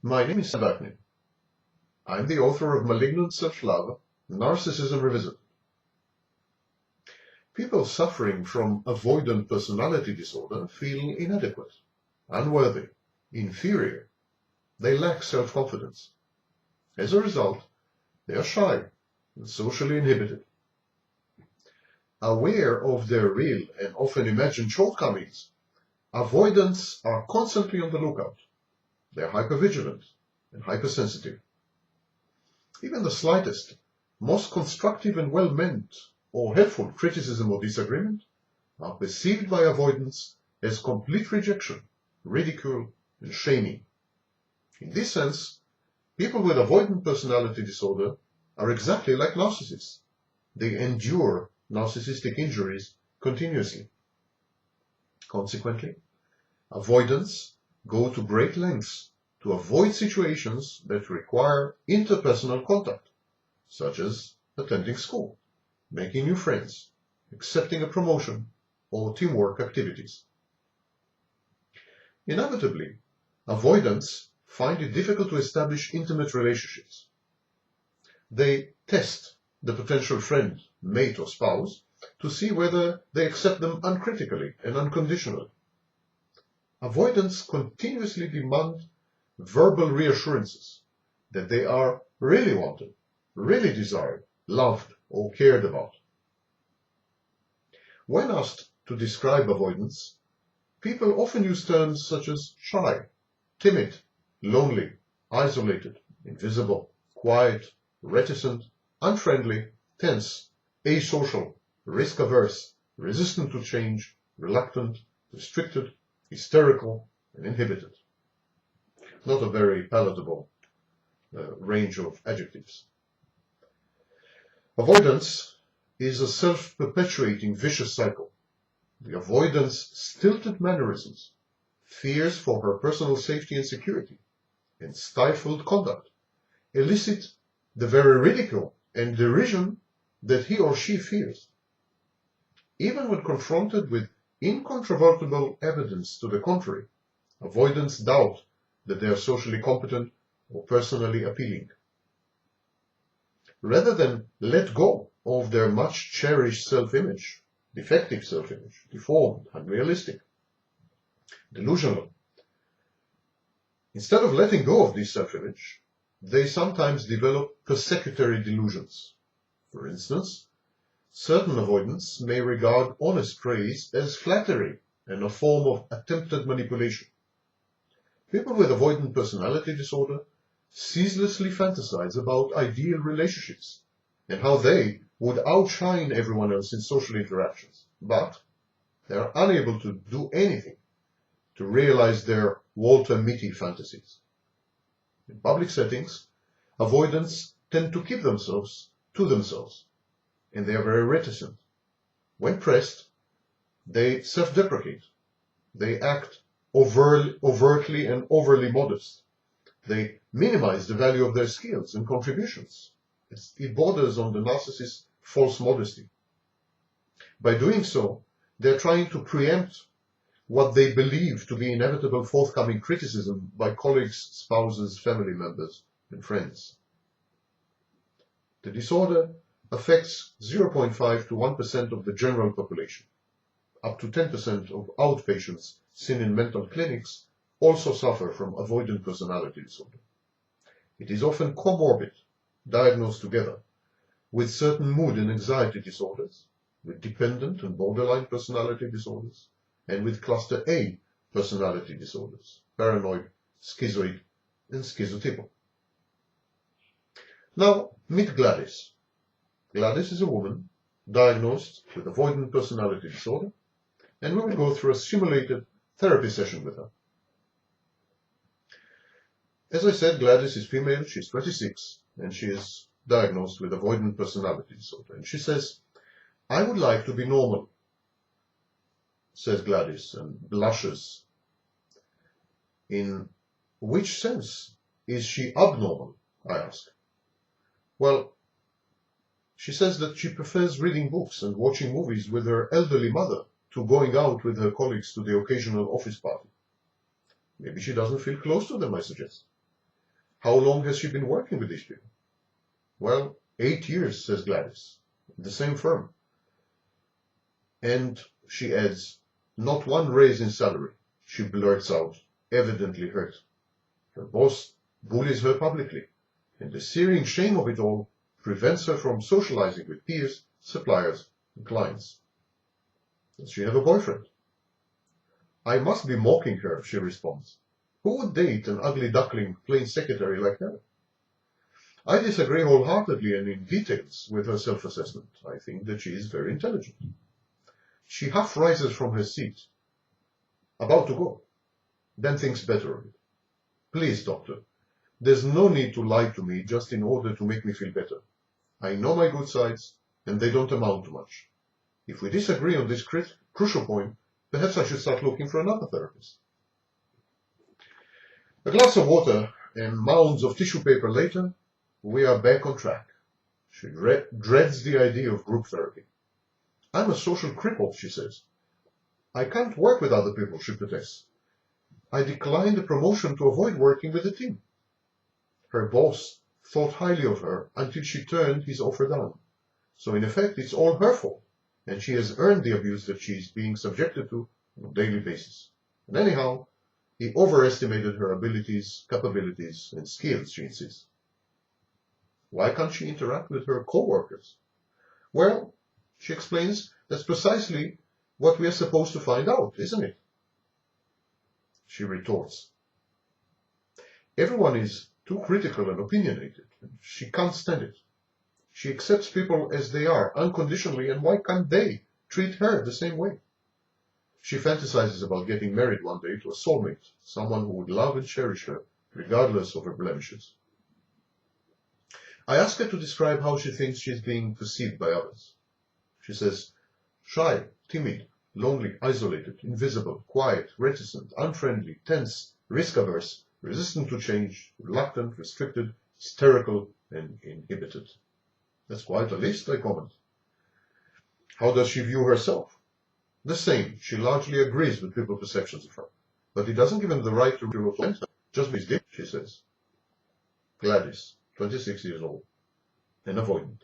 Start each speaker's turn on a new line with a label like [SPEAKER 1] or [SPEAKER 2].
[SPEAKER 1] My name is Sam. I'm the author of Malignant Self-Love, Narcissism Revisited. People suffering from avoidant personality disorder feel inadequate, unworthy, inferior. They lack self-confidence. As a result, they are shy and socially inhibited. Aware of their real and often imagined shortcomings, avoidants are constantly on the lookout. They are hypervigilant and hypersensitive. Even the slightest, most constructive and well-meant or helpful criticism or disagreement are perceived by avoidants as complete rejection, ridicule, and shaming. In this sense, people with avoidant personality disorder are exactly like narcissists. They endure narcissistic injuries continuously. Consequently, avoidants go to great lengths to avoid situations that require interpersonal contact, such as attending school, making new friends, accepting a promotion, or teamwork activities. Inevitably, avoidants find it difficult to establish intimate relationships. They test the potential friend, mate, or spouse to see whether they accept them uncritically and unconditionally. Avoidants continuously demand verbal reassurances that they are really wanted, really desired, loved, or cared about. When asked to describe avoidance, people often use terms such as shy, timid, lonely, isolated, invisible, quiet, reticent, unfriendly, tense, asocial, risk-averse, resistant to change, reluctant, restricted, hysterical, and inhibited. Not a very palatable range of adjectives. Avoidance is a self-perpetuating vicious cycle. The avoidant's stilted mannerisms, fears for her personal safety and security, and stifled conduct elicit the very ridicule and derision that he or she fears. Even when confronted with incontrovertible evidence to the contrary, avoidants doubt that they are socially competent or personally appealing. Rather than let go of their much cherished self-image, defective self-image, deformed, unrealistic, delusional, instead of letting go of this self-image, they sometimes develop persecutory delusions. For instance, certain avoidants may regard honest praise as flattery and a form of attempted manipulation. People with avoidant personality disorder ceaselessly fantasize about ideal relationships and how they would outshine everyone else in social interactions, but they are unable to do anything to realize their Walter Mitty fantasies. In public settings, avoidants tend to keep themselves to themselves, and they are very reticent. When pressed, they self-deprecate. They act overtly and overly modest. They minimize the value of their skills and contributions. It borders on the narcissist's false modesty. By doing so, they are trying to preempt what they believe to be inevitable forthcoming criticism by colleagues, spouses, family members, and friends. The disorder affects 0.5 to 1% of the general population. Up to 10% of outpatients seen in mental clinics also suffer from avoidant personality disorder. It is often comorbid, diagnosed together, with certain mood and anxiety disorders, with dependent and borderline personality disorders, and with cluster A personality disorders, paranoid, schizoid, and schizotypal. Now, meet Gladys. Gladys is a woman diagnosed with avoidant personality disorder, and we will go through a simulated therapy session with her. As I said, Gladys is female, she's 26, and she is diagnosed with avoidant personality disorder. And she says, "I would like to be normal," says Gladys, and blushes. In which sense is she abnormal? I ask. Well, she says that she prefers reading books and watching movies with her elderly mother to going out with her colleagues to the occasional office party. Maybe she doesn't feel close to them, I suggest. How long has she been working with these people? Well, 8 years, says Gladys, the same firm. And she adds, not one raise in salary, she blurts out, evidently hurt. Her boss bullies her publicly, and the searing shame of it all prevents her from socializing with peers, suppliers, and clients. Does she have a boyfriend? I must be mocking her, she responds. Who would date an ugly duckling plain secretary like her? I disagree wholeheartedly and in details with her self-assessment. I think that she is very intelligent. She half rises from her seat, about to go, then thinks better of it. Please, doctor, there's no need to lie to me just in order to make me feel better. I know my good sides, and they don't amount to much. If we disagree on this crucial point, perhaps I should start looking for another therapist. A glass of water and mounds of tissue paper later, we are back on track. She dreads the idea of group therapy. I'm a social cripple, she says. I can't work with other people, she protests. I declined a promotion to avoid working with a team. Her boss thought highly of her until she turned his offer down. So in effect, it's all her fault, and she has earned the abuse that she's being subjected to on a daily basis. And anyhow, he overestimated her abilities, capabilities, and skills, she insists. Why can't she interact with her co-workers? Well, she explains, that's precisely what we are supposed to find out, isn't it? She retorts. Everyone is too critical and opinionated. She can't stand it. She accepts people as they are, unconditionally, and why can't they treat her the same way? She fantasizes about getting married one day to a soulmate, someone who would love and cherish her, regardless of her blemishes. I ask her to describe how she thinks she is being perceived by others. She says, shy, timid, lonely, isolated, invisible, quiet, reticent, unfriendly, tense, risk-averse, resistant to change, reluctant, restricted, hysterical, and inhibited. That's quite a list, I comment. How does she view herself? The same. She largely agrees with people's perceptions of her. But it doesn't give him the right to reflect her. Just be, she says. Gladys, 26 years old, an avoidant.